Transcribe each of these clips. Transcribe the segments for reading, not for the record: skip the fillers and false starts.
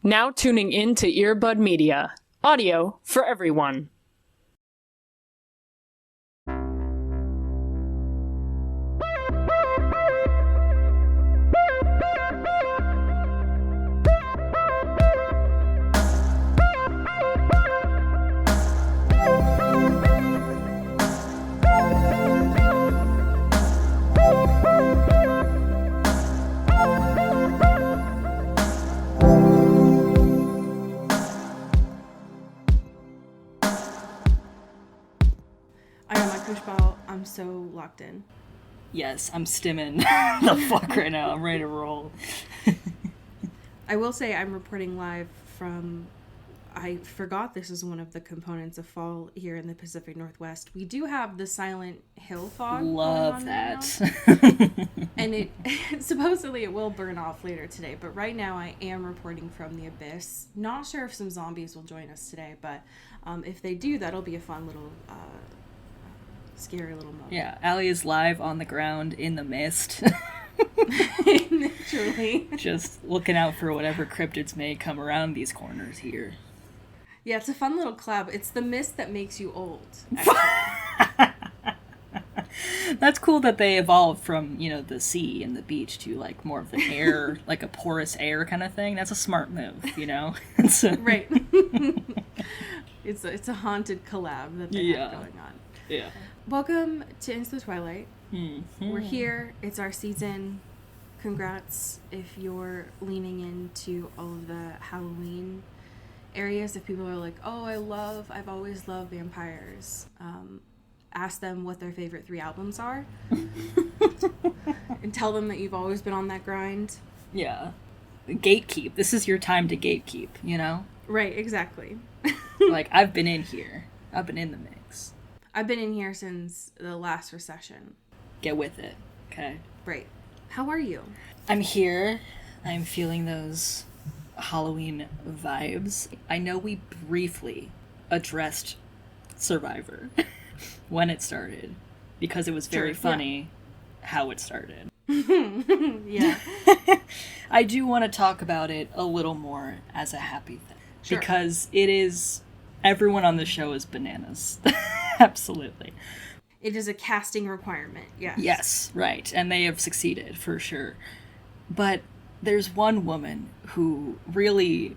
Now tuning in to Earbud Media. Audio for everyone. I'm so locked in. Yes, I'm stimming the fuck right now. I'm ready to roll. I will say I'm reporting live from... I forgot this is one of the components of fall here in the Pacific Northwest. We do have the Silent Hill fog. Love that. And it supposedly it will burn off later today. But right now I am reporting from the Abyss. Not sure if some zombies will join us today, but if they do, that'll be a fun little... scary little moment. Yeah, Allie is live on the ground in the mist. Literally. Just looking out for whatever cryptids may come around these corners here. Yeah, it's a fun little collab. It's the mist that makes you old, That's cool that they evolved from, the sea and the beach to, more of the air, like a porous air kind of thing. That's a smart move, Right. It's a haunted collab that they have going on. Yeah. Welcome to Into the Twilight. Mm-hmm. We're here. It's our season. Congrats if you're leaning into all of the Halloween areas. If people are like, oh, I've always loved vampires. Ask them what their favorite 3 albums are. And tell them that you've always been on that grind. Yeah. Gatekeep. This is your time to gatekeep, Right, exactly. I've been in here. I've been in the mix. I've been in here since the last recession. Get with it, okay? Right. How are you? I'm here. I'm feeling those Halloween vibes. I know we briefly addressed Survivor when it started, because it was very funny how it started. Yeah. I do want to talk about it a little more as a happy thing. Sure. Because it is... Everyone on the show is bananas. Absolutely. It is a casting requirement, yes. Yes, right. And they have succeeded, for sure. But there's one woman who really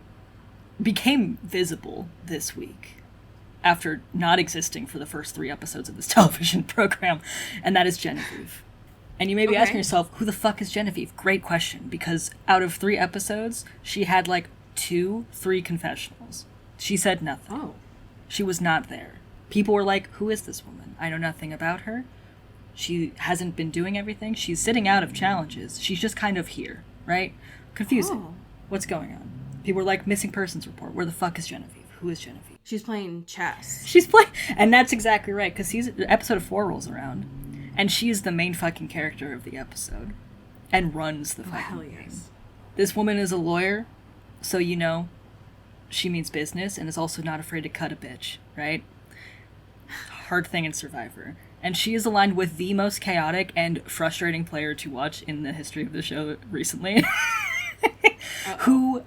became visible this week after not existing for the first 3 episodes of this television program, and that is Genevieve. And you may be asking yourself, who the fuck is Genevieve? Great question, because out of 3 episodes, she had 2-3 confessionals. She said nothing. Oh. She was not there. People were like, who is this woman? I know nothing about her. She hasn't been doing everything. She's sitting out of challenges. She's just kind of here, right? Confusing. Oh. What's going on? People were like, missing persons report. Where the fuck is Genevieve? Who is Genevieve? She's playing chess. She's playing... And that's exactly right, because episode 4 rolls around, and she is the main fucking character of the episode, and runs the fucking game. Yes. This woman is a lawyer, so she means business and is also not afraid to cut a bitch, right? Hard thing in Survivor. And she is aligned with the most chaotic and frustrating player to watch in the history of the show recently. who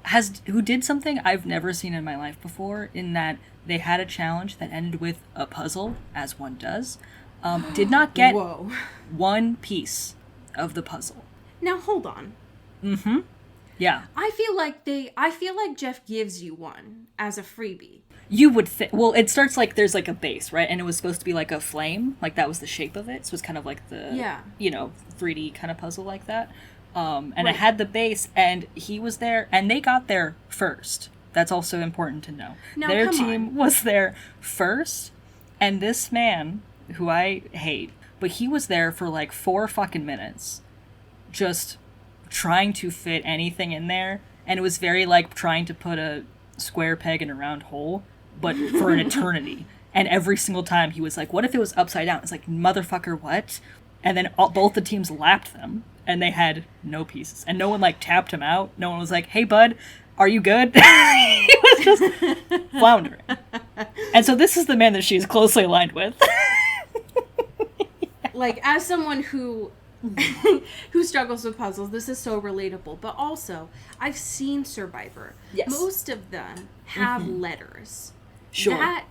did something I've never seen in my life before, in that they had a challenge that ended with a puzzle, as one does. Did not get one piece of the puzzle. Now hold on. Mm-hmm. Yeah. I feel like Jeff gives you one as a freebie. You would think... Well, it starts there's a base, right? And it was supposed to be a flame. That was the shape of it. So it's kind of the, 3D kind of puzzle like that. And it had the base, and he was there, and they got there first. That's also important to know. Now, their team was there first, and this man, who I hate, but he was there for 4 fucking minutes, just trying to fit anything in there, and it was very trying to put a square peg in a round hole, but for an eternity. And every single time he was like, what if it was upside down? It's like, motherfucker, what? And then both the teams lapped them, and they had no pieces. And no one tapped him out. No one was like, hey bud, are you good? He was just floundering. And so this is the man that she is closely aligned with. As someone who who struggles with puzzles. This is so relatable. But also, I've seen Survivor. Yes. Most of them have letters. Sure.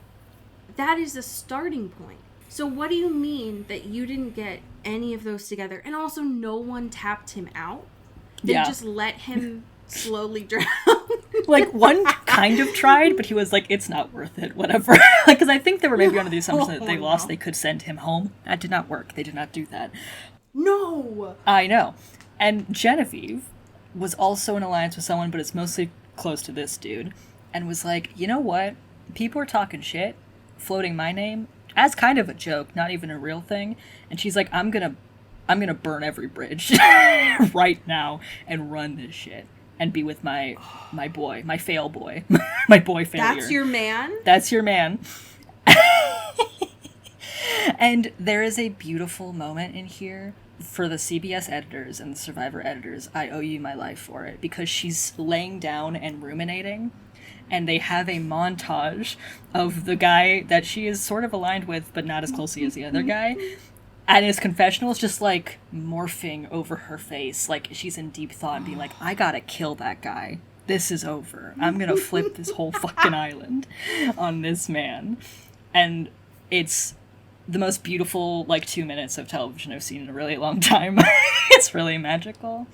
That is a starting point. So what do you mean that you didn't get any of those together? And also, no one tapped him out? They just let him slowly drown? Like, one kind of tried, but he was like, it's not worth it, whatever. Like, because I think they were maybe under the assumption that if they lost, they could send him home. That did not work. They did not do that. No! I know. And Genevieve was also in alliance with someone, but it's mostly close to this dude, and was like, you know what? People are talking shit, floating my name as kind of a joke, not even a real thing. And she's like, I'm gonna burn every bridge right now and run this shit and be with my boy, my fail boy, my boy failure. That's your man? That's your man. And there is a beautiful moment in here for the CBS editors and the Survivor editors. I owe you my life for it, because she's laying down and ruminating, and they have a montage of the guy that she is sort of aligned with, but not as closely as the other guy. And his confessional is just, like, morphing over her face. Like, she's in deep thought and being like, I gotta kill that guy. This is over. I'm gonna flip this whole fucking island on this man. And it's the most beautiful, like, 2 minutes of television I've seen in a really long time. It's really magical.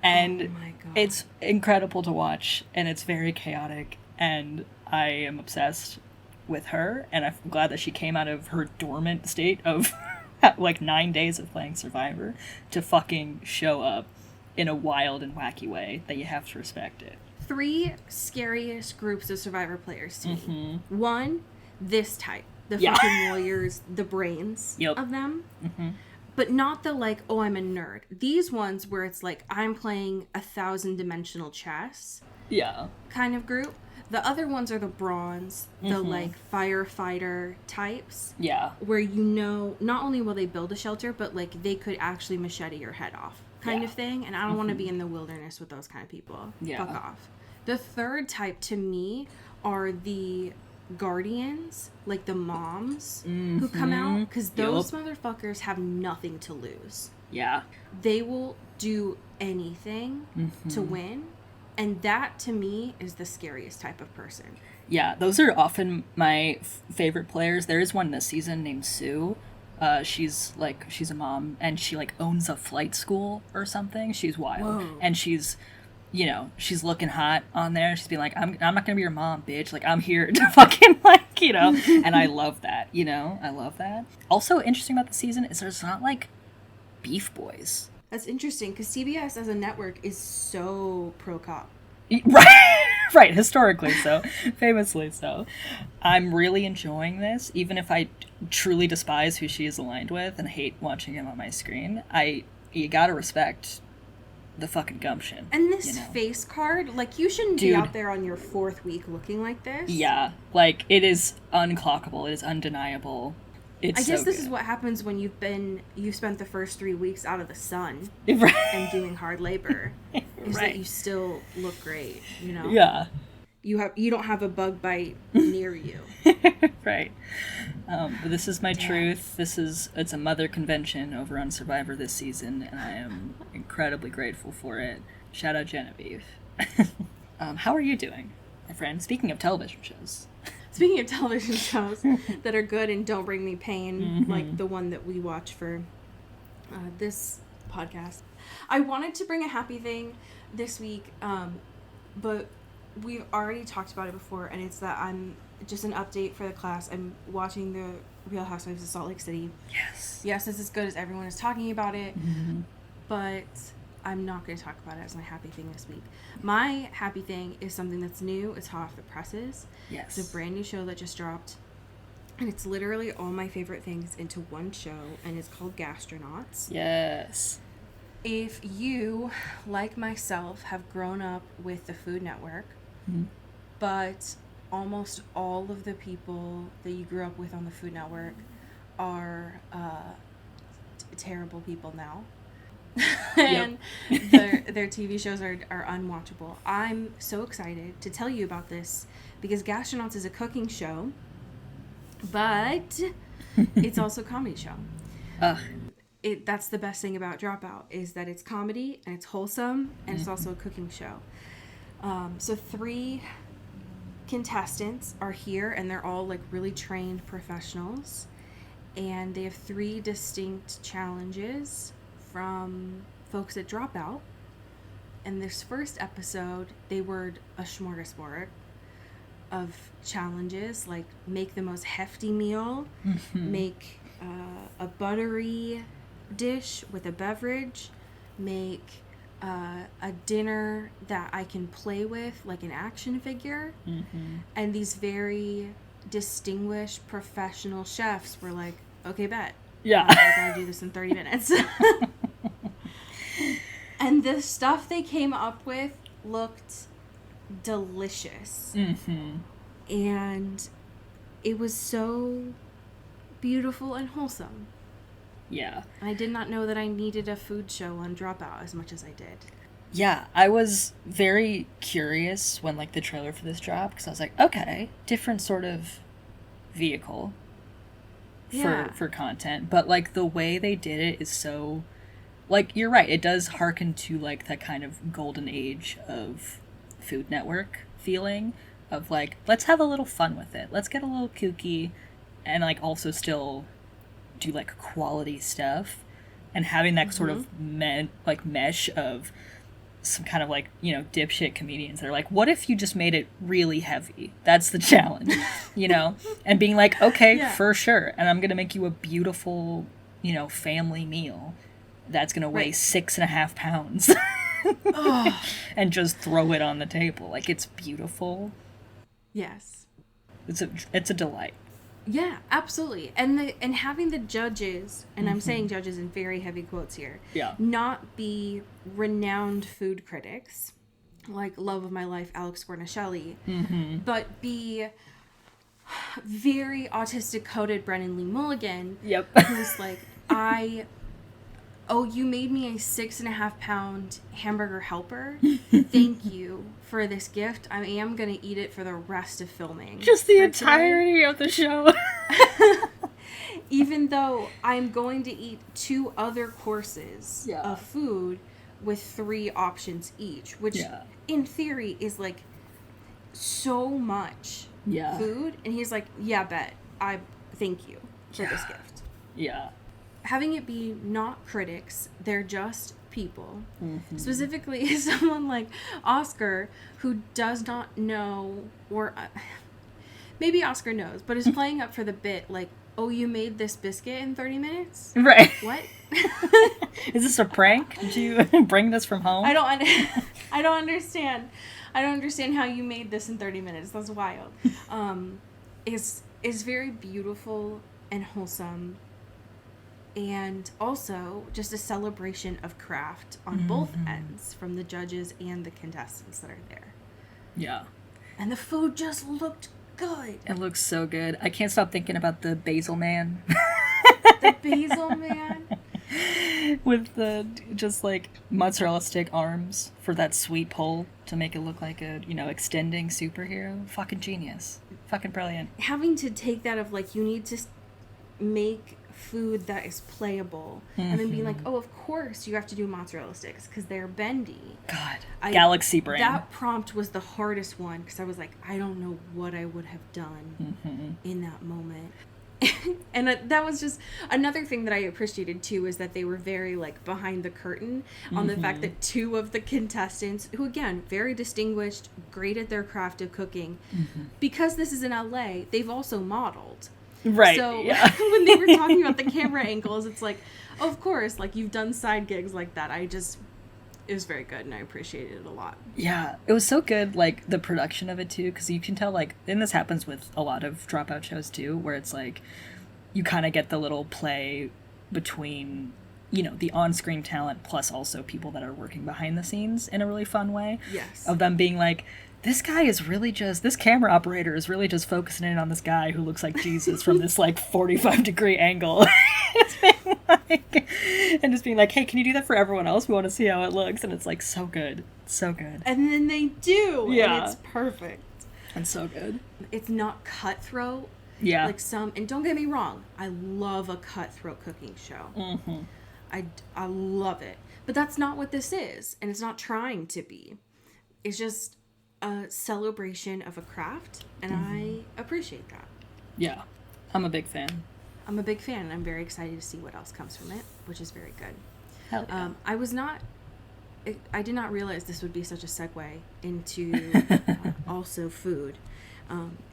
And it's incredible to watch, and it's very chaotic, and I am obsessed with her, and I'm glad that she came out of her dormant state of like 9 days of playing Survivor to fucking show up in a wild and wacky way that you have to respect it. 3 scariest groups of Survivor players to Mm-hmm. me. 1, this type. The fucking lawyers, the brains of them. Mm-hmm. But not the, like, oh, I'm a nerd. These ones where it's like, I'm playing 1,000-dimensional chess. Yeah. Kind of group. The other ones are the bronze, the, like, firefighter types. Yeah. Where you know, not only will they build a shelter, but, like, they could actually machete your head off. Kind of thing. And I don't want to be in the wilderness with those kind of people. Yeah. Fuck off. The third type, to me, are the guardians, like the moms who come out, because those motherfuckers have nothing to lose. Yeah. They will do anything to win, and that to me is the scariest type of person. Yeah, those are often my favorite players. There is one this season named Sue. She's a mom, and she, like, owns a flight school or something. She's wild. Whoa. And she's, you know, she's looking hot on there. She's being like, I'm not gonna be your mom, bitch. Like, I'm here to fucking, like, you know. And I love that, you know. I love that. Also, interesting about the season is there's not, like, beef boys. That's interesting, because CBS as a network is so pro-cop. Right, historically so. Famously so. I'm really enjoying this, even if I truly despise who she is aligned with and hate watching him on my screen. You gotta respect the fucking gumption. And this face card, like, you shouldn't be out there on your 4th week looking like this. Yeah, like, it is unclockable. It is undeniable. It's I guess this good. is what happens when you've spent the first 3 weeks out of the sun and doing hard labor. Is that you still look great, you know? Yeah. You don't have a bug bite near you. Right. But this is my truth. It's a mother convention over on Survivor this season, and I am incredibly grateful for it. Shout out Genevieve. How are you doing, my friend? Speaking of television shows. Speaking of television shows that are good and don't bring me pain, like the one that we watch for this podcast, I wanted to bring a happy thing this week, but we've already talked about it before, and it's that I'm just an update for the class. I'm watching the Real Housewives of Salt Lake City. Yes, it's as good as everyone is talking about it, but I'm not going to talk about it as my happy thing this week. My happy thing is something that's new. It's hot off the presses. Yes. It's a brand new show that just dropped, and it's literally all my favorite things into one show, and it's called Gastronauts. Yes. If you, like myself, have grown up with the Food Network, but almost all of the people that you grew up with on the Food Network are terrible people now. And their TV shows are unwatchable. I'm so excited to tell you about this because Gastronauts is a cooking show, but it's also a comedy show. that's the best thing about Dropout, is that it's comedy and it's wholesome and it's also a cooking show. So 3 contestants are here, and they're all like really trained professionals, and they have 3 distinct challenges from folks at Dropout. In this first episode, they were a smorgasbord of challenges, like make the most hefty meal, make a buttery dish with a beverage, make a dinner that I can play with, like an action figure. And these very distinguished professional chefs were like, okay, bet. Yeah. I gotta do this in 30 minutes. And the stuff they came up with looked delicious. And it was so beautiful and wholesome. Yeah. I did not know that I needed a food show on Dropout as much as I did. Yeah, I was very curious when, like, the trailer for this dropped, because I was like, okay, different sort of vehicle for content. But, like, the way they did it is so... Like, you're right, it does harken to, like, that kind of golden age of Food Network feeling of, like, let's have a little fun with it. Let's get a little kooky and, like, also still do, like, quality stuff. And having that sort of mesh of some kind of, like, you know, dipshit comedians that are like, what if you just made it really heavy? That's the challenge, you know? And being like, okay, for sure. And I'm going to make you a beautiful, you know, family meal that's going to weigh 6.5 pounds. And just throw it on the table. Like, it's beautiful. Yes. It's a delight. Yeah, absolutely. And having the judges, and I'm saying judges in very heavy quotes here, not be renowned food critics, like love of my life, Alex Guarnaschelli, but be very autistic coded Brennan Lee Mulligan, who's like, you made me a 6.5 pound hamburger helper. Thank you for this gift. I am going to eat it for the rest of filming. Just the entirety of the show. Even though I'm going to eat 2 other courses of food with 3 options each, which in theory is like so much food. And he's like, yeah, bet. I thank you for this gift. Yeah. Having it be not critics, they're just people. Specifically, someone like Oscar, who does not know, or maybe Oscar knows, but is playing up for the bit, like, oh, you made this biscuit in 30 minutes? Right. What? Is this a prank? Did you bring this from home? I don't understand. I don't understand how you made this in 30 minutes. That's wild. Is very beautiful and wholesome. And also just a celebration of craft on both ends, from the judges and the contestants that are there. Yeah. And the food just looked good. It looks so good. I can't stop thinking about the basil man. The basil man. With the just like mozzarella stick arms for that sweet pull to make it look like a, you know, extending superhero. Fucking genius. Fucking brilliant. Having to take that of like, you need to make food that is playable, and then being like, oh, of course you have to do mozzarella sticks because they're bendy. God, galaxy brain. That prompt was the hardest one, because I was like, I don't know what I would have done in that moment. And that was just another thing that I appreciated too, is that they were very like behind the curtain on the fact that 2 of the contestants, who again, very distinguished, great at their craft of cooking, because this is in LA, they've also modeled. Right. So when they were talking about the camera angles, it's like, oh, of course, like you've done side gigs like that. It was very good, and I appreciated it a lot. Yeah, it was so good, like the production of it too, because you can tell, like, and this happens with a lot of Dropout shows too, where it's like you kind of get the little play between, you know, the on-screen talent plus also people that are working behind the scenes in a really fun way. Yes. Of them being like, this camera operator is really just focusing in on this guy who looks like Jesus from this, like, 45-degree angle. And just being like, hey, can you do that for everyone else? We want to see how it looks. And it's, like, so good. So good. And then they do. Yeah. And it's perfect. And so good. It's not cutthroat. Yeah. Like and don't get me wrong, I love a cutthroat cooking show. I love it. But that's not what this is, and it's not trying to be. It's just a celebration of a craft, and I appreciate that. Yeah, I'm a big fan. I'm a big fan, and I'm very excited to see what else comes from it, which is very good. Hell yeah. I did not realize this would be such a segue into also food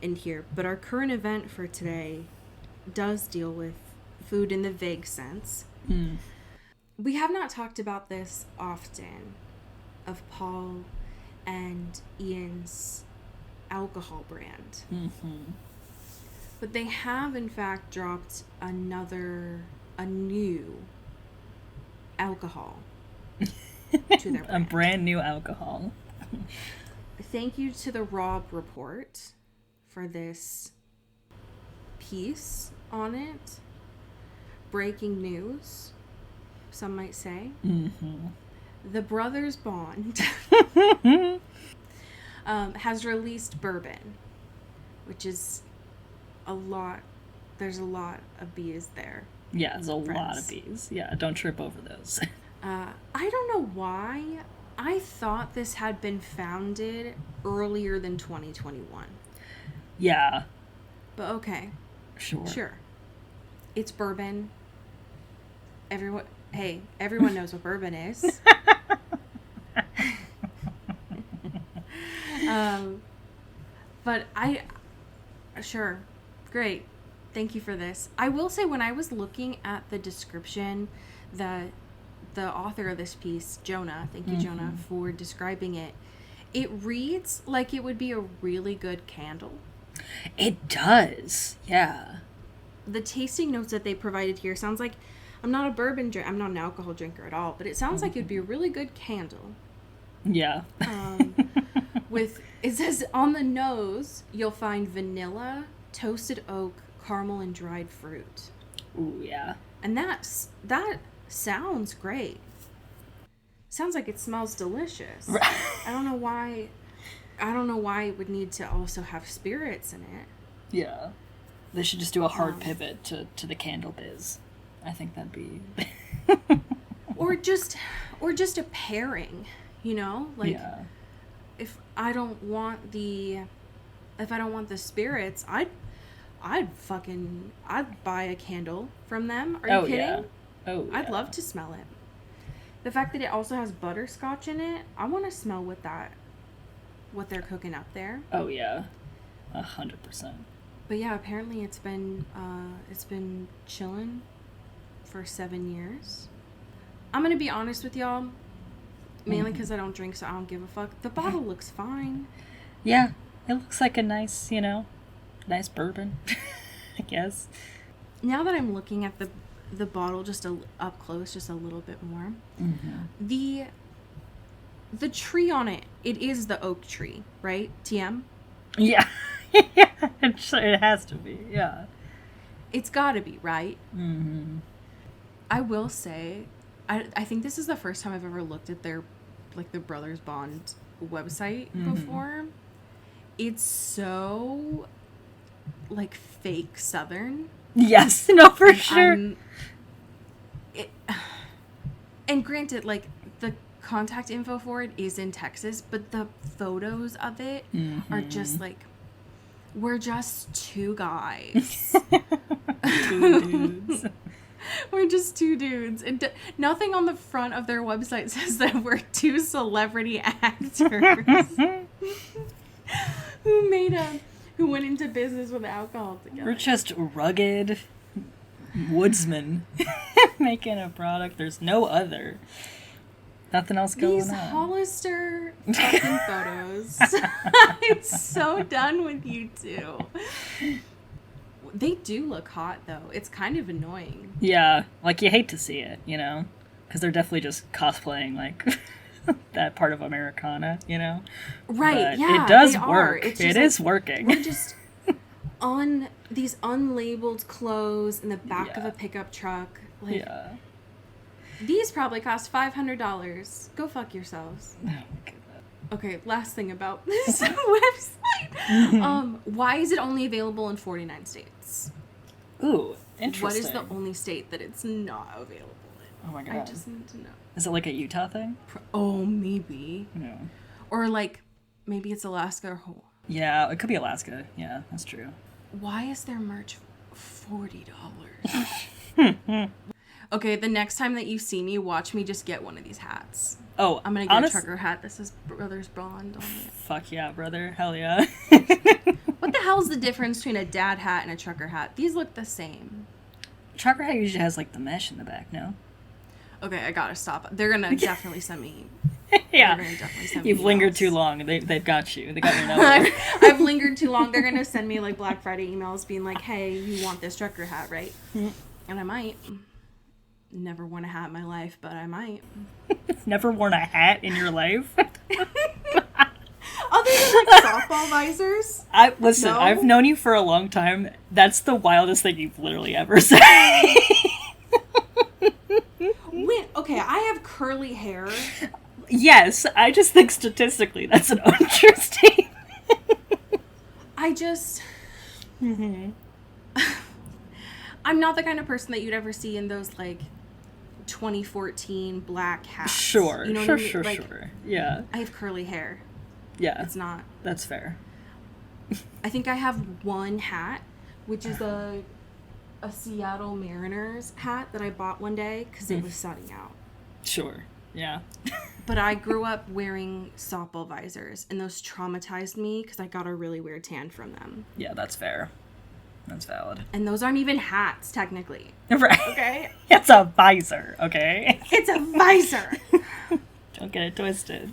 in here. But our current event for today does deal with food in the vague sense. Mm. We have not talked about this often, of Paul and Ian's alcohol brand. Mm-hmm. But they have, in fact, dropped a new alcohol to their brand. A brand new alcohol. Thank you to the Rob Report for this piece on it. Breaking news, some might say. Mm-hmm. The Brothers Bond has released bourbon, which is a lot. There's a lot of B's there. Yeah, there's a friends. lot of B's. Yeah, don't trip over those. I don't know why. I thought this had been founded earlier than 2021. Yeah. But okay. Sure. It's bourbon. Everyone knows what bourbon is. But sure. Great. Thank you for this. I will say, when I was looking at the description, the author of this piece, Jonah, thank you, Jonah, for describing it. It reads like it would be a really good candle. It does. Yeah. The tasting notes that they provided here sounds like, I'm not an alcohol drinker at all, but it sounds like it'd be a really good candle. Yeah. It says on the nose, you'll find vanilla, toasted oak, caramel, and dried fruit. Ooh, yeah. And that sounds great. Sounds like it smells delicious. Right. I don't know why it would need to also have spirits in it. Yeah. They should just do a hard pivot to the candle biz. I think that'd be or just a pairing, like yeah. if I don't want the spirits, I'd buy a candle from them. Are you kidding? Yeah. Oh, I'd yeah. love to smell it. The fact that it also has butterscotch in it, I want to smell what they're cooking up there. Oh yeah, 100%. But yeah, apparently it's been chilling for 7 years. I'm gonna be honest with y'all, mainly because I don't drink, so I don't give a fuck. The bottle looks fine. Yeah, it looks like a nice, nice bourbon, I guess. Now that I'm looking at the bottle just up close, just a little bit more, the tree on it is the oak tree, right? TM? Yeah. Yeah, it has to be, yeah. It's gotta be, right? Mm-hmm. I will say, I think this is the first time I've ever looked at their, like, the Brothers Bond website before. It's so, like, fake Southern. Yes, no, for sure. And granted, like, the contact info for it is in Texas, but the photos of it are just, like, we're just two guys. Two dudes. We're just two dudes. And nothing on the front of their website says that we're two celebrity actors who went into business with alcohol together. We're just rugged woodsmen making a product. There's no other. Nothing else going These on. Hollister fucking photos. I'm so done with you two. They do look hot, though. It's kind of annoying. Yeah, like you hate to see it, because they're definitely just cosplaying like that part of Americana, Right? But yeah, it does they work. It's It is working. We're just on these unlabeled clothes in the back of Yeah. a pickup truck. Like, Yeah. these probably cost $500. Go fuck yourselves. Oh my God. Okay, last thing about this website. Why is it only available in 49 states? Ooh, interesting. What is the only state that it's not available Oh my god. I just need to know. Is it like a Utah thing? Oh, maybe. No. Or like, maybe it's Alaska or Hawaii. Yeah, it could be Alaska. Yeah, that's true. Why is their merch $40? Okay, the next time that you see me, watch me just get one of these hats. Oh, I'm gonna get a trucker hat. This is Brothers Bond on it. Fuck yeah, brother. Hell yeah. What the hell is the difference between a dad hat and a trucker hat? These look the same. Trucker hat usually has like the mesh in the back, no? Okay, I gotta stop. They're gonna definitely send me. Yeah. They're gonna definitely send me You've lingered emails. too long. They've got you. They got your number. I've lingered too long. They're gonna send me like Black Friday emails being like, "Hey, you want this trucker hat, right?" And I might. Never worn a hat in my life, but I might. Never worn a hat in your life? Other than like softball visors. Listen, No? I've known you for a long time. That's the wildest thing you've literally ever said. Okay, I have curly hair. Yes, I just think statistically that's an untrue statement. I just. I'm not the kind of person that you'd ever see in those like 2014 black hats. Sure, You know sure, what I mean? sure, Like, sure. Yeah, I have curly hair. yeah, It's not. that's fair. I think I have one hat, which is a Seattle Mariners hat that I bought one day because it was sunning out. Sure, yeah. But I grew up wearing softball visors, and those traumatized me because I got a really weird tan from them. Yeah, that's fair. That's valid. And those aren't even hats, technically. Right. Okay? It's a visor, okay? It's a visor! Don't get it twisted.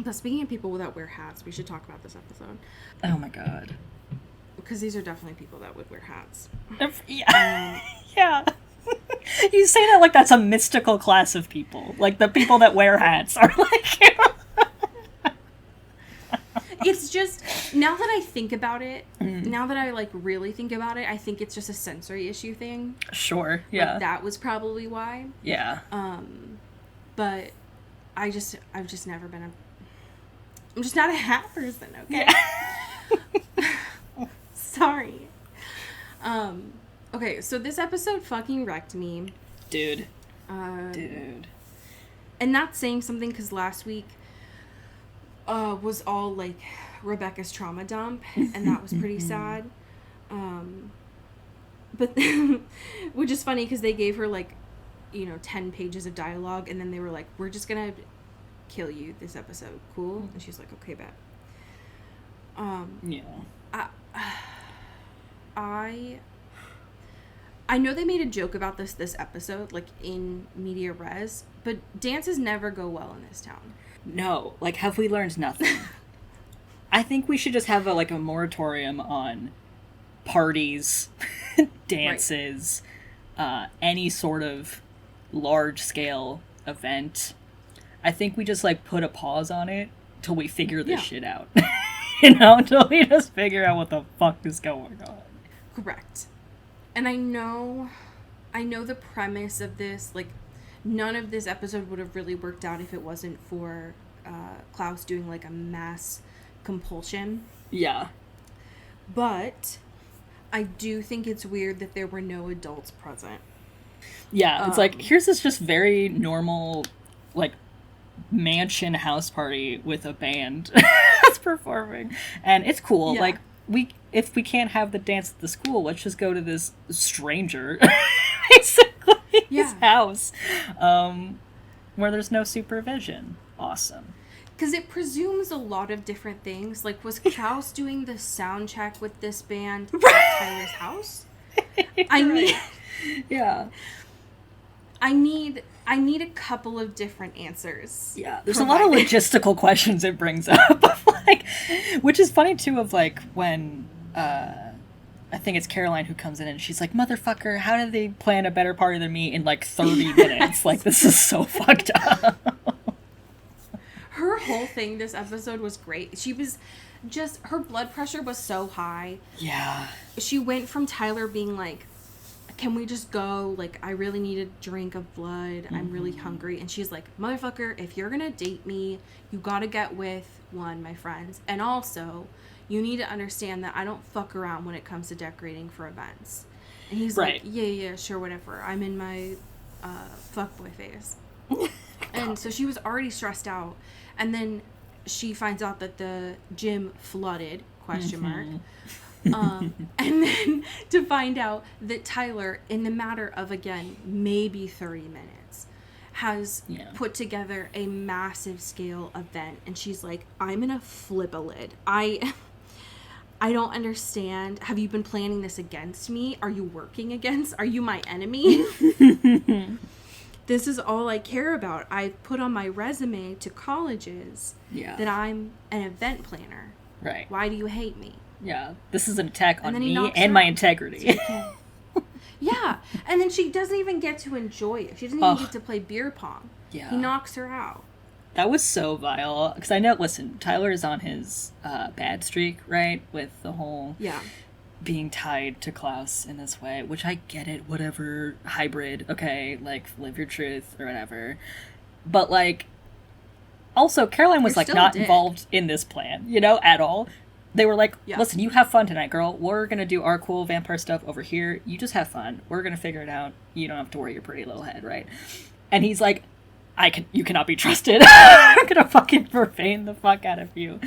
But speaking of people that wear hats, we should talk about this episode. Oh my god. Because these are definitely people that would wear hats. Yeah. Yeah. You say that like that's a mystical class of people. Like the people that wear hats are like... It's just, now that I think about it, now that I like really think about it, I think it's just a sensory issue thing. Sure, yeah. Like, that was probably why. Yeah. But I've just never been I'm just not a hat person, okay? Yeah. Sorry. Okay, so this episode fucking wrecked me. Dude. And that's saying something because last week was all like Rebecca's trauma dump, and that was pretty sad. But which is funny because they gave her like, 10 pages of dialogue, and then they were like, "We're just gonna kill you this episode, cool?" And she's like, "Okay, bet." Yeah. I know they made a joke about this episode, like in media res, but dances never go well in this town. No, like, have we learned nothing? I think we should just have a moratorium on parties, dances, any sort of large-scale event. I think we just, put a pause on it till we figure this shit out. Until we just figure out what the fuck is going on. Correct. And I know the premise of this, none of this episode would have really worked out if it wasn't for Klaus doing a mass compulsion. Yeah. But I do think it's weird that there were no adults present. Yeah, it's here's this just very normal, mansion house party with a band that's performing. And it's cool. Yeah. If we can't have the dance at the school, let's just go to this stranger, basically, his house, where there's no supervision. Awesome. Because it presumes a lot of different things. Was Klaus doing the sound check with this band at Tyler's house? I need... Yeah. I need a couple of different answers. Yeah, there's a lot of logistical questions it brings up, which is funny too. Of when I think it's Caroline who comes in and she's like, "Motherfucker, how did they plan a better party than me in 30 minutes? This is so fucked up." Her whole thing this episode was great. She was just, her blood pressure was so high. Yeah. She went from Tyler being like, "Can we just go? I really need a drink of blood. Mm-hmm. I'm really hungry." And she's like, "Motherfucker, if you're gonna date me, you gotta get with, one, my friends. And also, you need to understand that I don't fuck around when it comes to decorating for events." And he's like, yeah, sure, whatever. I'm in my fuckboy phase. And so she was already stressed out. And then she finds out that the gym flooded, question mark. And then to find out that Tyler, in the matter of, again, maybe 30 minutes, has put together a massive scale event. And she's like, I'm gonna flip a lid. I don't understand. Have you been planning this against me? Are you working against? Are you my enemy? This is all I care about. I put on my resume to colleges that I'm an event planner. Right. Why do you hate me? Yeah. This is an attack on me her and my out. integrity. Yeah. And then she doesn't even get to enjoy it. She doesn't even get to play beer pong. Yeah. He knocks her out. That was so vile. Because I know, listen, Tyler is on his bad streak, right? With the whole being tied to Klaus in this way, which I get it, whatever, hybrid, okay, like, live your truth or whatever. But, like, also, Caroline was, like, not involved in this plan, you know, at all. They were like, listen, you have fun tonight, girl. We're going to do our cool vampire stuff over here. You just have fun. We're going to figure it out. You don't have to worry your pretty little head, right? And he's like, you cannot be trusted. I'm going to fucking profane the fuck out of you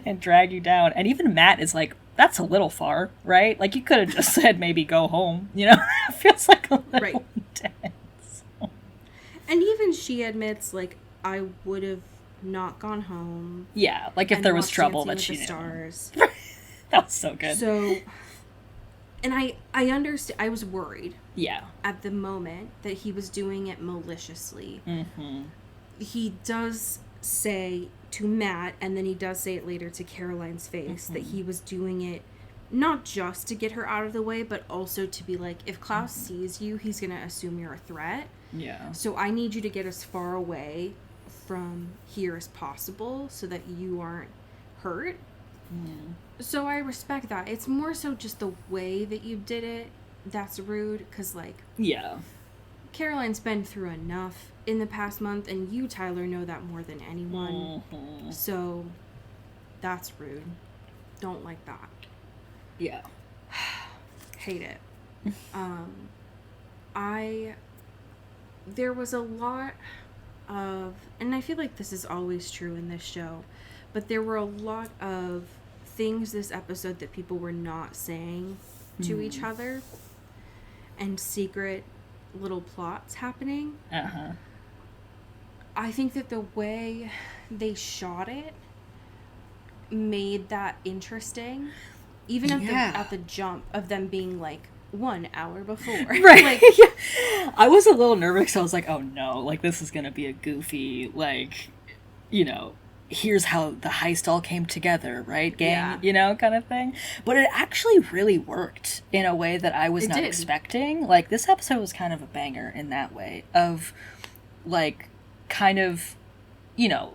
and drag you down. And even Matt is like, that's a little far, right? Like, you could have just said maybe go home, you know? It feels like a little intense. And even she admits, like, I would have not gone home. Yeah, like if there was trouble that she knew. Stars. That was so good. So, and I understand. I was worried. Yeah. At the moment that he was doing it maliciously. Mm-hmm. He does say to Matt, and then he does say it later to Caroline's face, that he was doing it not just to get her out of the way, but also to be like, if Klaus sees you, he's going to assume you're a threat. Yeah. So I need you to get as far away from here as possible so that you aren't hurt. So I respect that. It's more so just the way that you did it that's rude, because, like, Caroline's been through enough in the past month, and you, Tyler, know that more than anyone. So that's rude. Don't like that. Yeah. Hate it. There was a lot of, and I feel like this is always true in this show, but there were a lot of things this episode that people were not saying to each other, and secret little plots happening. I think that the way they shot it made that interesting, even at the jump of them being like 1 hour before. Right. Like, I was a little nervous. I was like, oh no, like this is gonna be a goofy, like, you know, here's how the heist all came together, right, gang? You know, kind of thing. But it actually really worked in a way that I was not expecting. Like, this episode was kind of a banger in that way of, like, kind of, you know,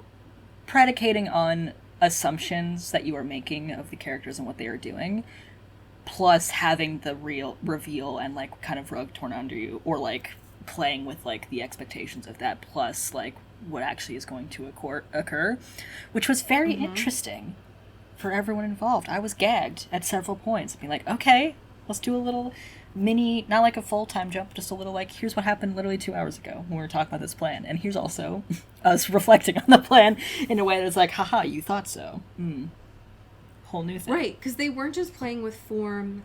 predicating on assumptions that you are making of the characters and what they are doing, plus having the real reveal and, like, kind of rug torn under you, or, like, playing with, like, the expectations of that, plus, like, what actually is going to occur, which was very interesting for everyone involved. I was gagged at several points, being like, okay, let's do a little mini, not like a full-time jump, just a little, like, here's what happened literally 2 hours ago when we were talking about this plan, and here's also us reflecting on the plan in a way that's like, haha, you thought so. Whole new thing. Right, because they weren't just playing with form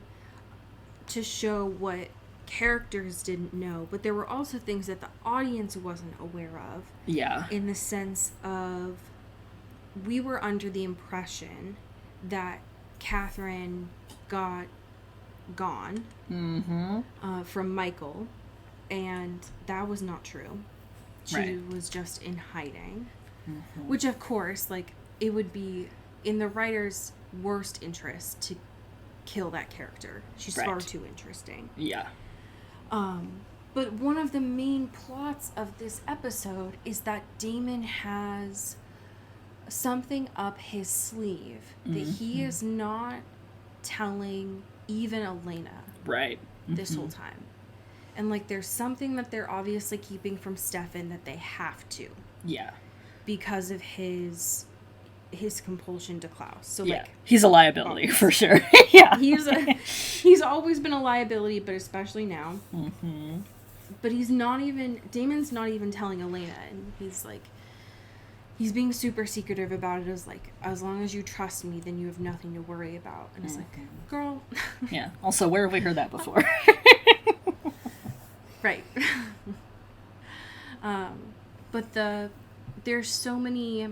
to show what characters didn't know, but there were also things that the audience wasn't aware of. Yeah. In the sense of, we were under the impression that Catherine got gone from Michael, and that was not true. She was just in hiding. Which, of course, like, it would be in the writer's worst interest to kill that character. She's far too interesting. Yeah. But one of the main plots of this episode is that Damon has something up his sleeve that he is not telling even Elena this whole time. And, like, there's something that they're obviously keeping from Stefan that they have to. Yeah. Because of his compulsion to Klaus. So, yeah, like, he's a liability for sure. Yeah. He's always been a liability, but especially now. But Damon's not even telling Elena, and he's being super secretive about it. As like, as long as you trust me, then you have nothing to worry about. And it's like, girl. Yeah. Also, where have we heard that before? Right. But there's so many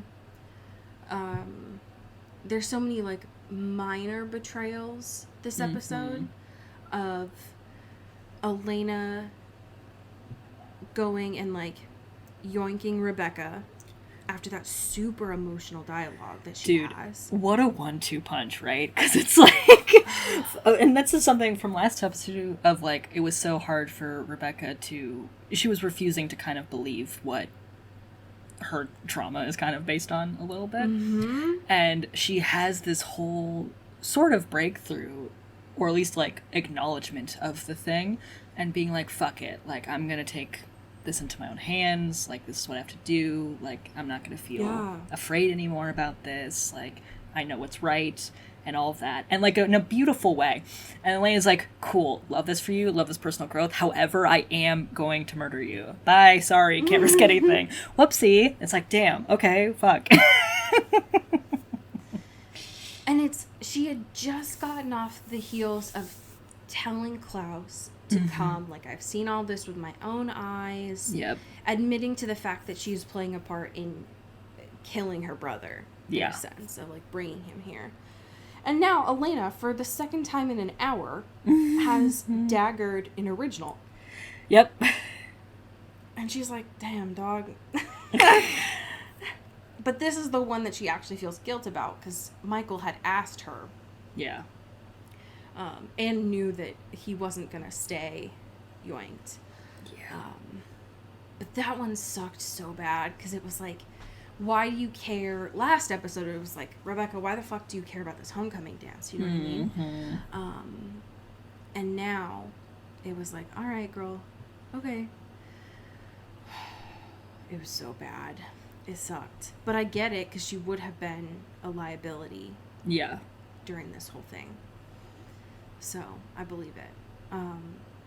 like minor betrayals this episode of Elena going and like yoinking Rebecca after that super emotional dialogue that she has. What a 1-2 punch, right? Because it's like, and that's just something from last episode of like, it was so hard for Rebecca she was refusing to kind of believe what her trauma is kind of based on a little bit. Mm-hmm. And she has this whole sort of breakthrough, or at least like acknowledgement of the thing, and being like, fuck it, like I'm gonna take this into my own hands, like this is what I have to do, like I'm not gonna feel afraid anymore about this, like I know what's right and all of that, and like in a beautiful way. And Elena's like, cool, love this for you, love this personal growth, however I am going to murder you, bye, sorry, can't risk anything. Whoopsie. It's like, damn, okay, fuck. And she had just gotten off the heels of telling Klaus to come, like, I've seen all this with my own eyes. Yep. Admitting to the fact that she's playing a part in killing her brother. Yeah. In a sense of, like, bringing him here. And now Elena, for the second time in an hour, has daggered an original. Yep. And she's like, damn, dog. But this is the one that she actually feels guilt about, because Michael had asked her. Yeah. And knew that he wasn't going to stay yoinked. Yeah. But that one sucked so bad, because it was like, why do you care? Last episode, it was like, Rebecca, why the fuck do you care about this homecoming dance? You know what I mean? And now, it was like, all right, girl, okay. It was so bad. It sucked. But I get it, because she would have been a liability. Yeah. During this whole thing. So, I believe it.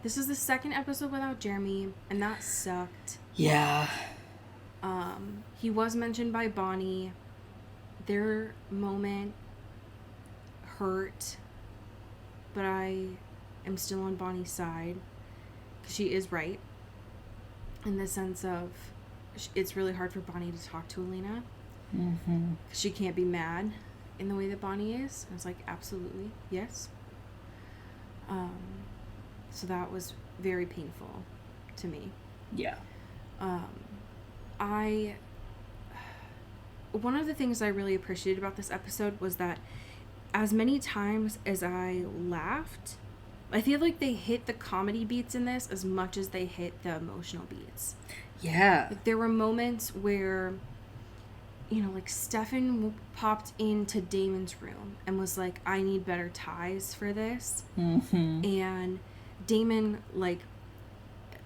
This is the second episode without Jeremy, and that sucked. Yeah. He was mentioned by Bonnie. Their moment hurt, but I am still on Bonnie's side. She is right. In the sense of, it's really hard for Bonnie to talk to Elena. Mm-hmm. She can't be mad in the way that Bonnie is. I was like, absolutely, yes. So that was very painful to me. Yeah. One of the things I really appreciated about this episode was that as many times as I laughed, I feel like they hit the comedy beats in this as much as they hit the emotional beats. Yeah. Like, there were moments where, you know, like, Stefan popped into Damon's room and was like, I need better ties for this. Mm-hmm. And Damon, like,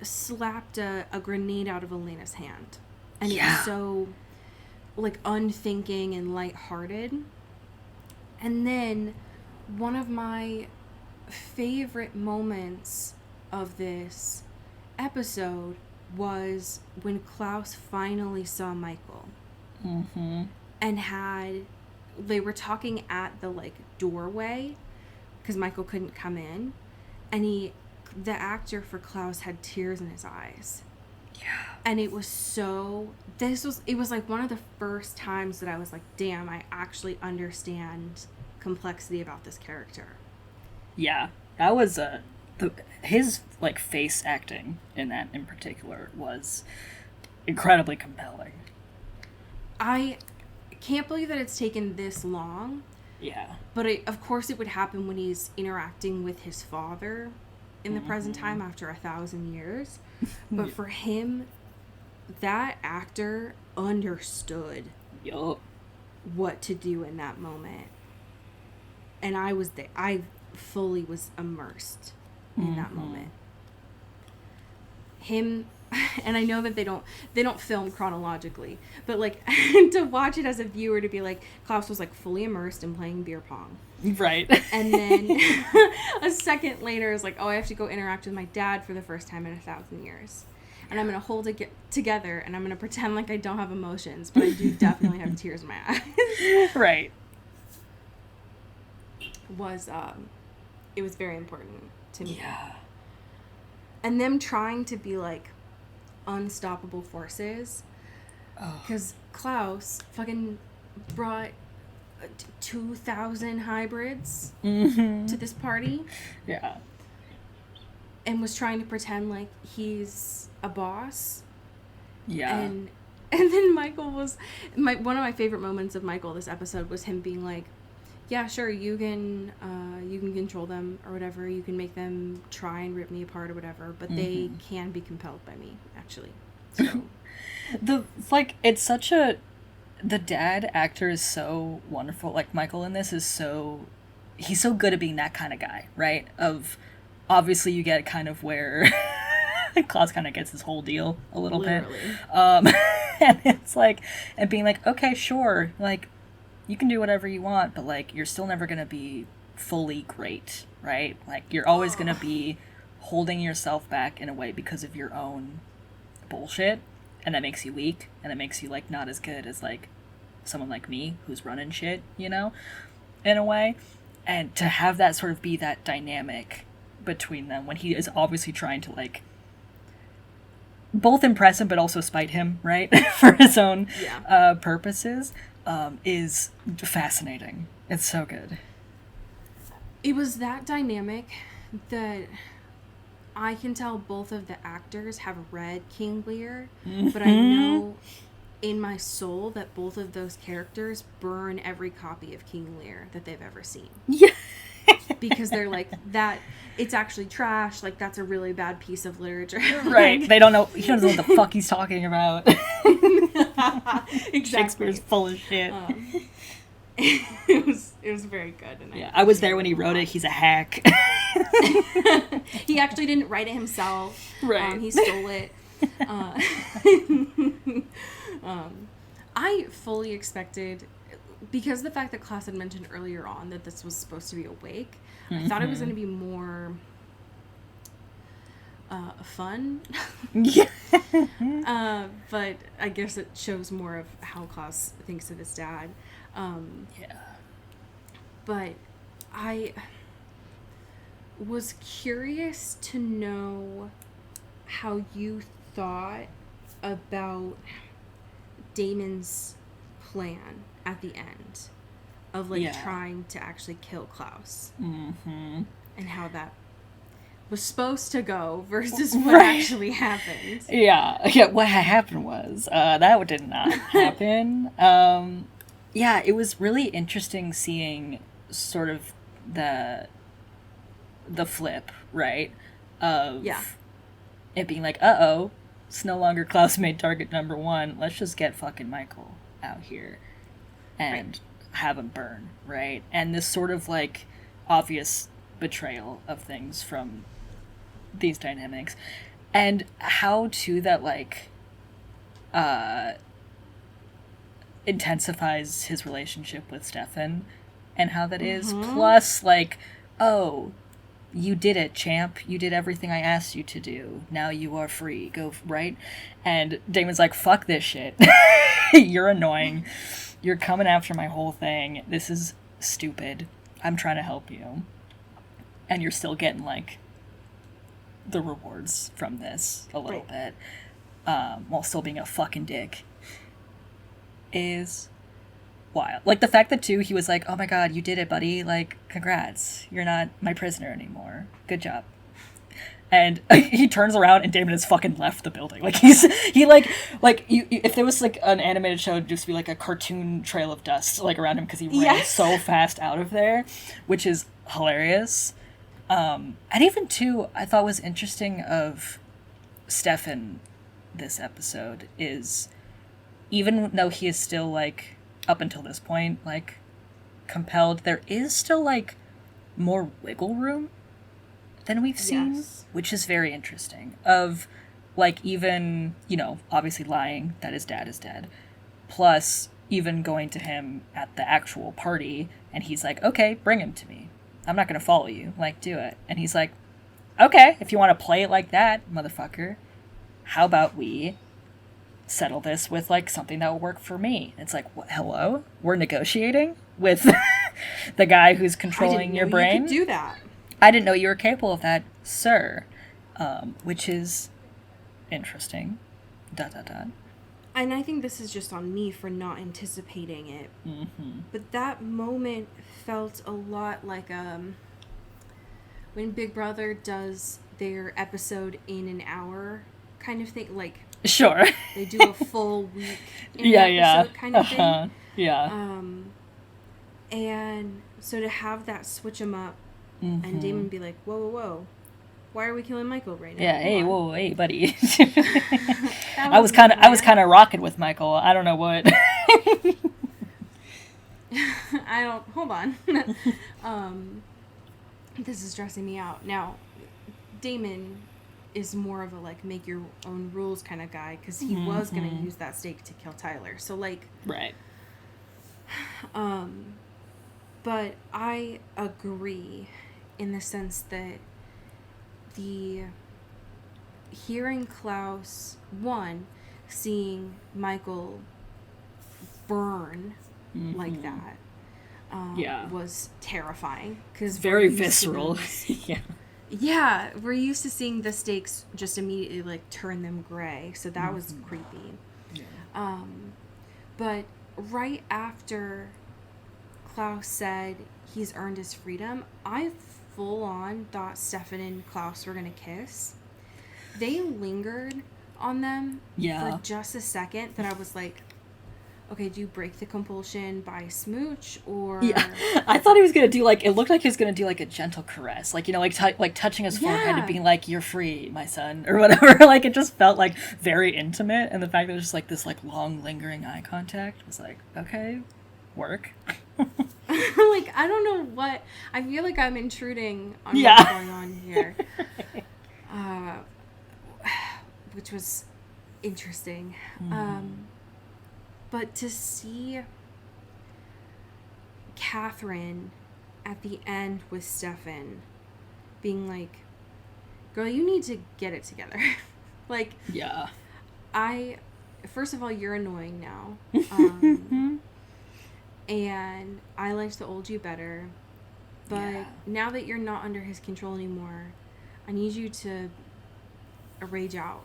slapped a grenade out of Elena's hand. And it was so, like, unthinking and lighthearted. And then one of my favorite moments of this episode was when Klaus finally saw Michael. Mm-hmm. And they were talking at the, like, doorway, because Michael couldn't come in, and the actor for Klaus had tears in his eyes. Yeah. And it was it was like one of the first times that I was like, damn, I actually understand complexity about this character. Yeah. That was his, like, face acting in that in particular was incredibly compelling. I can't believe that it's taken this long. Yeah. But of course it would happen when he's interacting with his father in the present time after 1,000 years. But for him, that actor understood what to do in that moment. And I was there. I fully was immersed in that moment. Him and I know that they don't film chronologically, but like to watch it as a viewer, to be like, Klaus was like fully immersed in playing beer pong. Right. And then a second later is like, oh, I have to go interact with my dad for the first time in 1,000 years. And I'm going to hold it together, and I'm going to pretend like I don't have emotions, but I do definitely have tears in my eyes. Right. It was very important to me. Yeah. And them trying to be like unstoppable forces. Because Klaus fucking brought 2,000 hybrids to this party. Yeah. And was trying to pretend like he's a boss. Yeah. And then Michael was... one of my favorite moments of Michael this episode was him being like, yeah, sure, you can control them or whatever. You can make them try and rip me apart or whatever. But they can be compelled by me, actually. So... it's such a... The dad actor is so wonderful. Like, Michael in this is so... He's so good at being that kind of guy, right? Obviously, you get kind of where Klaus kind of gets his whole deal a little Literally. bit. And it's like... And being like, okay, sure, like, you can do whatever you want, but, like, you're still never going to be fully great, right? Like, you're always going to be holding yourself back in a way because of your own bullshit. And that makes you weak, and it makes you, like, not as good as, like, someone like me who's running shit, you know, in a way. And to have that sort of be that dynamic between them when he is obviously trying to, like, both impress him but also spite him, right, for his own purposes, is fascinating. It's so good. It was that dynamic that... I can tell both of the actors have read King Lear, but I know in my soul that both of those characters burn every copy of King Lear that they've ever seen. Yeah. Because they're like, that, it's actually trash, like, that's a really bad piece of literature. Right. They don't know, he doesn't know what the fuck he's talking about. Exactly. Shakespeare's full of shit. It was very good. And I was there when he wrote it. He's a hack. He actually didn't write it himself. Right. He stole it. I fully expected, because the fact that Klaus had mentioned earlier on that this was supposed to be awake, I thought it was going to be more fun. Yeah. But I guess it shows more of how Klaus thinks of his dad. But I was curious to know how you thought about Damon's plan at the end of, like, trying to actually kill Klaus. And how that was supposed to go versus what actually happened. Yeah, what happened was, that did not happen. It was really interesting seeing sort of the flip, right? Of it being like, uh-oh, it's no longer Klaus made target number one. Let's just get fucking Michael out here and have him burn, right? And this sort of, like, obvious betrayal of things from these dynamics. And how, too, that, like, intensifies his relationship with Stefan, and how that is. Plus, like, oh, you did it, champ. You did everything I asked you to do. Now you are free. Go, right? And Damon's like, fuck this shit. You're annoying. You're coming after my whole thing. This is stupid. I'm trying to help you. And you're still getting, like, the rewards from this a little bit, while still being a fucking dick, is wild. Like, the fact that, too, he was like, oh my god, you did it, buddy. Like, congrats. You're not my prisoner anymore. Good job. And he turns around and Damon has fucking left the building. Like, if there was, like, an animated show, it'd just be, like, a cartoon trail of dust, like, around him, because he ran so fast out of there, which is hilarious. And even, too, I thought was interesting of Stefan this episode is, even though he is still, like, up until this point, like, compelled, there is still, like, more wiggle room than we've seen, which is very interesting. Of like, even, you know, obviously lying that his dad is dead, plus even going to him at the actual party, and he's like, okay, bring him to me. I'm not going to follow you. Like, do it. And he's like, okay, if you want to play it like that, motherfucker, how about we settle this with, like, something that will work for me? It's like, what, hello? We're negotiating with the guy who's controlling your brain? You could do that. I didn't know you were capable of that, sir. Which is interesting. ... And I think this is just on me for not anticipating it. Mm-hmm. But that moment felt a lot like when Big Brother does their episode in an hour kind of thing. Like, sure. They do a full week in an episode kind of thing. Yeah. And so to have that switch them up and Damon be like, whoa, whoa, whoa. Why are we killing Michael right now? Yeah, hey, whoa, hey, buddy. I was kind of rocking with Michael. I don't know what. Hold on. This is stressing me out. Now, Damon is more of a, like, make your own rules kind of guy, because he was going to use that stake to kill Tyler. So, like... Right. But I agree in the sense that hearing Klaus, seeing Michael burn like that was terrifying. Cause very visceral. Yeah, we're used to seeing the stakes just immediately, like, turn them gray, so that was creepy. Yeah. But right after Klaus said he's earned his freedom, I full on thought Stefan and Klaus were gonna kiss. They lingered on them for just a second that I was like, okay, do you break the compulsion by smooch or... Yeah, I thought he was gonna do, like, it looked like he was gonna do, like, a gentle caress, like, you know, like touching his forehead and being like, you're free, my son, or whatever. Like, it just felt, like, very intimate, and the fact that it was just, like, this, like, long lingering eye contact was like, okay, work. Like, I don't know what... I feel like I'm intruding on what's going on here. Which was interesting. But to see Catherine at the end with Stefan being like, girl, you need to get it together. Like... Yeah. First of all, you're annoying now. And I liked the old you better. But now that you're not under his control anymore, I need you to rage out.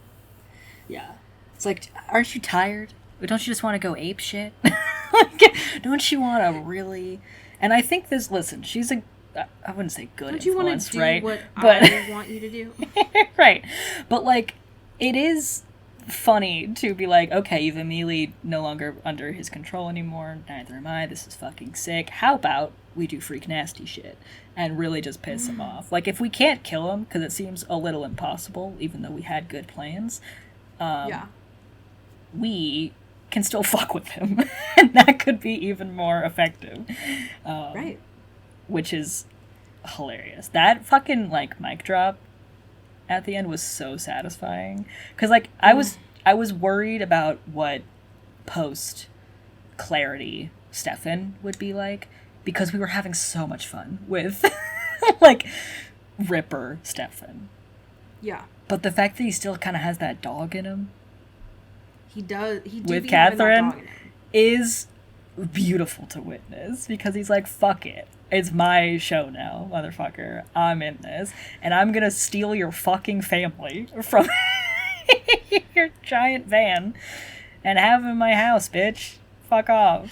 Yeah. It's like, aren't you tired? Don't you just want to go ape shit? Like, don't you want to really... And I think this... Listen, she's a... I wouldn't say good influence, right? Don't you want to do what I want you to do? Right. But, like, it is... funny to be like, okay, you've immediately no longer under his control anymore, neither am I, this is fucking sick, how about we do freak nasty shit and really just piss him off? Like, if we can't kill him, because it seems a little impossible, even though we had good plans, we can still fuck with him, and that could be even more effective. Right. Which is hilarious. That fucking, like, mic drop at the end was so satisfying, because, like, I was worried about what post clarity Stefan would be like, because we were having so much fun with like Ripper Stefan. Yeah. But the fact that he still kind of has that dog in him. He does. With Catherine is beautiful to witness, because he's like, fuck it. It's my show now, motherfucker. I'm in this. And I'm gonna steal your fucking family from your giant van and have them in my house, bitch. Fuck off.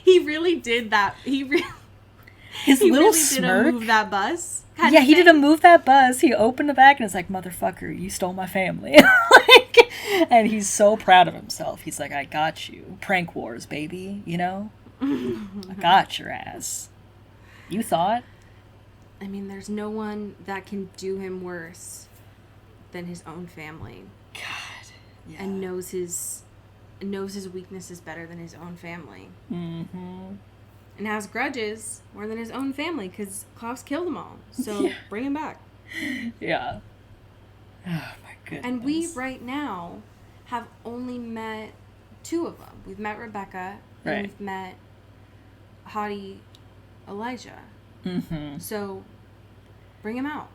He really did that. His little really smirk. Did move that bus. Yeah, he did move that bus. He opened the back and it's like, motherfucker, you stole my family. Like, and he's so proud of himself. He's like, I got you. Prank wars, baby, you know? I got your ass. You thought? I mean, there's no one that can do him worse than his own family. God. Yeah. And knows his weaknesses better than his own family. Mm-hmm. And has grudges more than his own family, because Klaus killed them all. So bring him back. Yeah. Oh my goodness. And we, right now, have only met 2 of them. We've met Rebecca, and Right. we've met Hottie Elijah. Mm-hmm. So, bring him out.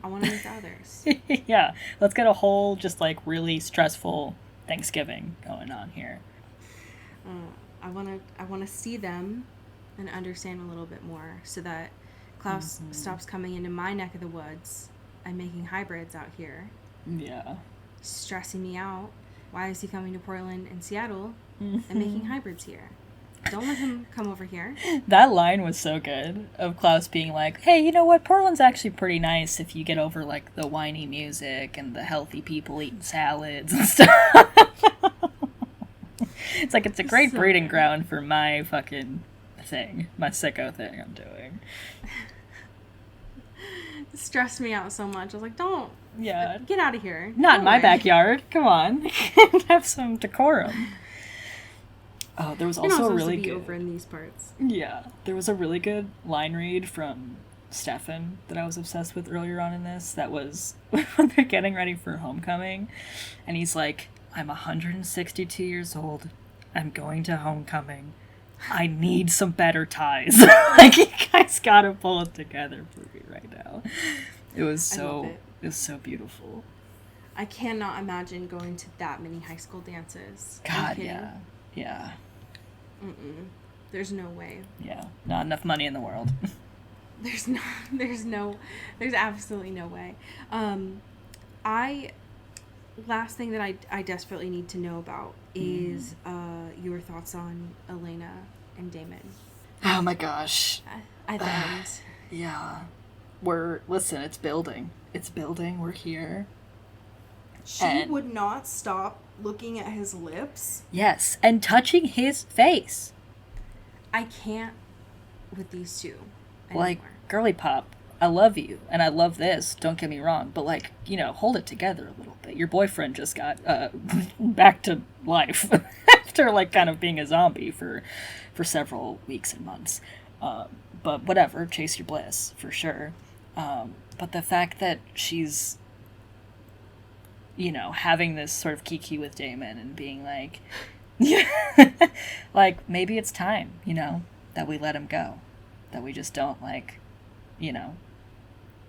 I want to meet the others. Yeah, let's get a whole, just, like, really stressful Thanksgiving going on here. I want to see them and understand a little bit more so that Klaus stops coming into my neck of the woods and making hybrids out here. Yeah. Stressing me out. Why is he coming to Portland and Seattle and making hybrids here? Don't let him come over here. That line was so good, of Klaus being like, hey, you know what, Portland's actually pretty nice if you get over, like, the whiny music and the healthy people eating salads and stuff. It's like, it's a great breeding ground for my fucking thing, my sicko thing I'm doing. It stressed me out so much. I was like, don't. Yeah. Get out of here. Not Go in my away. backyard. Come on. Have some decorum. Oh, there was You're not also a supposed really to be good... over in these parts. Yeah. There was a really good line read from Stefan that I was obsessed with earlier on in this. That was when they're getting ready for homecoming. And he's like, I'm 162 years old. I'm going to homecoming. I need some better ties. Like, you guys gotta pull it together for me right now. It was I love so... it. It was so beautiful. I cannot imagine going to that many high school dances. Are you God, kidding? yeah. Yeah. There's no way. Yeah. Not enough money in the world. There's absolutely no way. Last thing that I desperately need to know about is your thoughts on Elena and Damon Oh my gosh. at the end. Yeah. Listen, it's building. It's building. We're here. She And- would not stop looking at his lips. Yes. And touching his face. I can't with these two Like, anymore. girly pop, I love you. And I love this. Don't get me wrong. But, like, you know, hold it together a little bit. Your boyfriend just got back to life after, like, kind of being a zombie for several weeks and months. But whatever. Chase your bliss, for sure. But the fact that she's, you know, having this sort of kiki with Damon and being like, like, maybe it's time, you know, that we let him go. That we just don't, like, you know,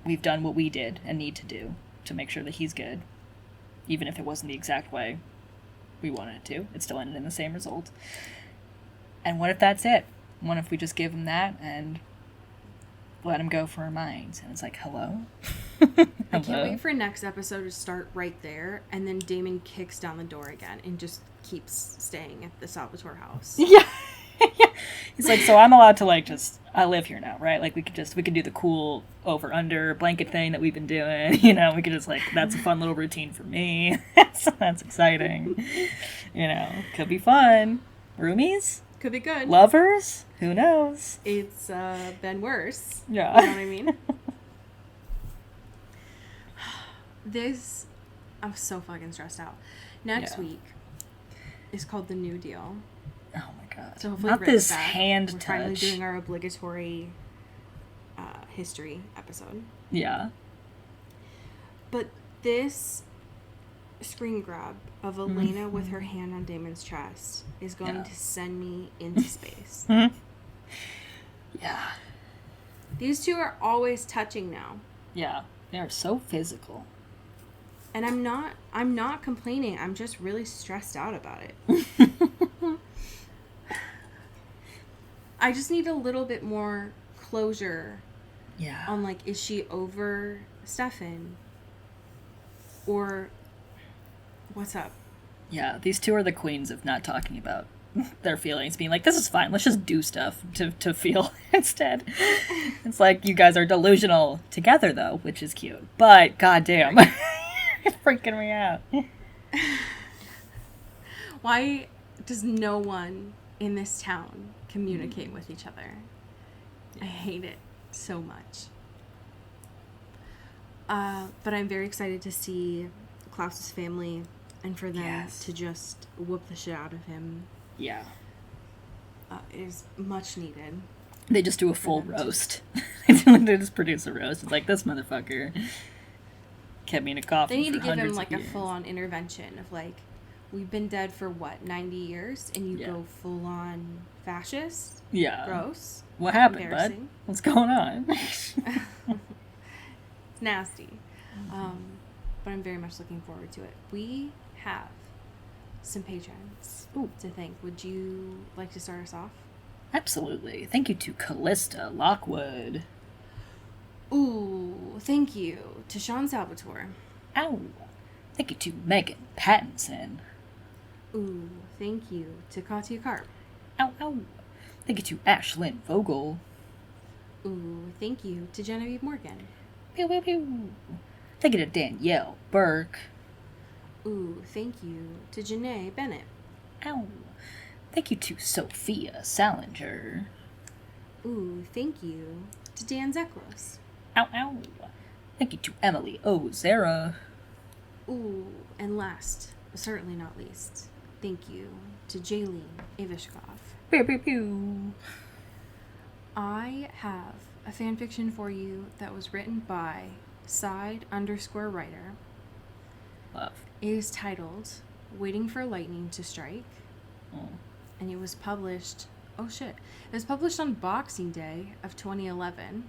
we've done what we did and need to do to make sure that he's good. Even if it wasn't the exact way we wanted it to, it still ended in the same result. And what if that's it? What if we just give him that and let him go for our minds? And it's like, hello? I can't wait for next episode to start right there, and then Damon kicks down the door again and just keeps staying at the Salvatore house. Yeah. He's like, so I'm allowed to, like, I live here now, right? Like, we could do the cool over-under blanket thing that we've been doing, you know, we could just, like, that's a fun little routine for me. That's exciting. You know, could be fun. Roomies? Could be good. Lovers? Who knows? It's been worse. Yeah. You know what I mean? I'm so fucking stressed out. Next Yeah. week is called The New Deal. Oh my god. So hopefully Not right with this that, hand we're finally touch. doing our obligatory history episode. Yeah. But this screen grab of Elena with her hand on Damon's chest is going Yeah. to send me into space. Yeah. These two are always touching now. Yeah. They're so physical. And I'm not complaining. I'm just really stressed out about it. I just need a little bit more closure Yeah. on, like, is she over Stefan? Or what's up? Yeah, these two are the queens of not talking about their feelings, being like, this is fine, let's just do stuff to feel instead. It's like, you guys are delusional together, though, which is cute. But, goddamn, it's freaking me out. Why does no one in this town communicate with each other? I hate it so much. But I'm very excited to see Klaus's family and for them Yes. to just whoop the shit out of him. Yeah. It is much needed. They just do a full roast. They just produce a roast. It's like, this motherfucker kept me in a coffin. They need to for give him hundreds like of a years. full-on intervention of like, we've been dead for what, 90 years, and you go full-on fascist. Yeah. Gross. What happened, bud? Embarrassing. What's going on? It's nasty. But I'm very much looking forward to it. We have some patrons to thank. Would you like to start us off? Absolutely. Thank you to Callista Lockwood. Ooh, thank you to Sean Salvatore. Ow. Thank you to Megan Pattinson. Ooh, thank you to Katya Karp. Ow, ow. Thank you to Ashlyn Vogel. Ooh, thank you to Genevieve Morgan. Pew, pew, pew. Thank you to Danielle Burke. Ooh, thank you to Janae Bennett. Ow. Thank you to Sophia Salinger. Ooh, thank you to Dan Zeklos. Ow, ow. Thank you to Emily Ozera. Ooh, and last, but certainly not least, thank you to Jaylene Avishkov. Pew, pew, pew. I have a fanfiction for you that was written by side_writer. Love. It is titled Waiting for Lightning to Strike. Oh. And it was published, it was published on Boxing Day of 2011.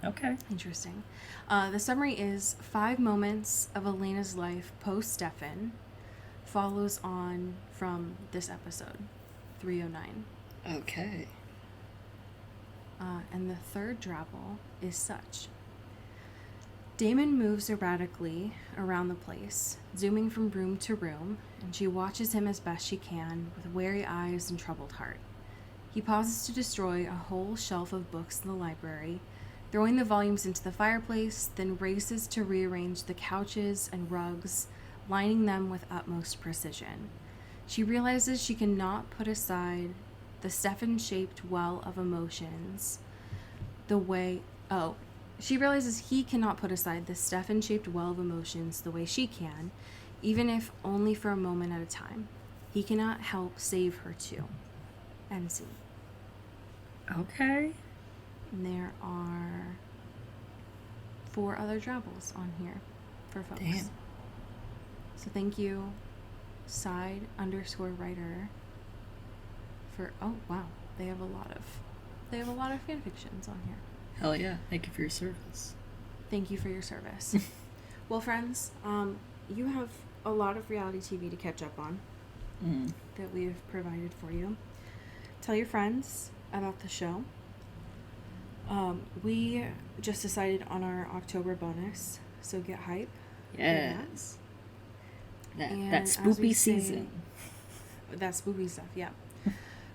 Okay. Interesting. The summary is 5 moments of Elena's life post-Stefan follows on from this episode, 309. Okay. And the third drabble is such. Damon moves erratically around the place, zooming from room to room, and she watches him as best she can with wary eyes and troubled heart. He pauses to destroy a whole shelf of books in the library, throwing the volumes into the fireplace, then races to rearrange the couches and rugs, lining them with utmost precision. She realizes she cannot put aside the Stefan-shaped well of emotions she realizes he cannot put aside the Stefan-shaped well of emotions the way she can, even if only for a moment at a time. He cannot help save her too. End scene. Okay. And there are 4 other drabbles on here for folks. Damn. So thank you, side_writer, for they have a lot of fanfictions on here. Hell yeah. Thank you for your service. Thank you for your service. Well, friends, you have a lot of reality TV to catch up on that we have provided for you. Tell your friends about the show. We just decided on our October bonus, so get hype. Yes. That as we spoopy say- season. That spoopy stuff, yeah.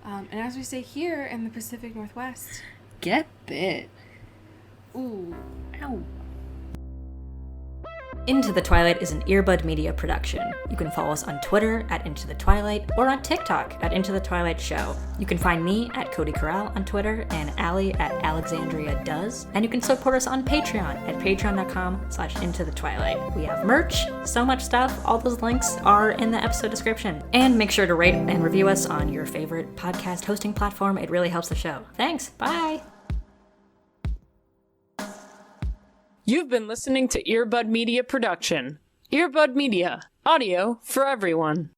And as we say here in the Pacific Northwest, Get bit. ooh. Ow. Into the Twilight is an Earbud Media production. You can follow us on Twitter at Into the Twilight or on TikTok at Into the Twilight Show. You can find me at Cody Corral on Twitter and Allie at Alexandria Does. And you can support us on Patreon at patreon.com/Into the Twilight. We have merch, so much stuff. All those links are in the episode description. And make sure to rate and review us on your favorite podcast hosting platform. It really helps the show. Thanks. Bye. You've been listening to Earbud Media Production. Earbud Media, audio for everyone.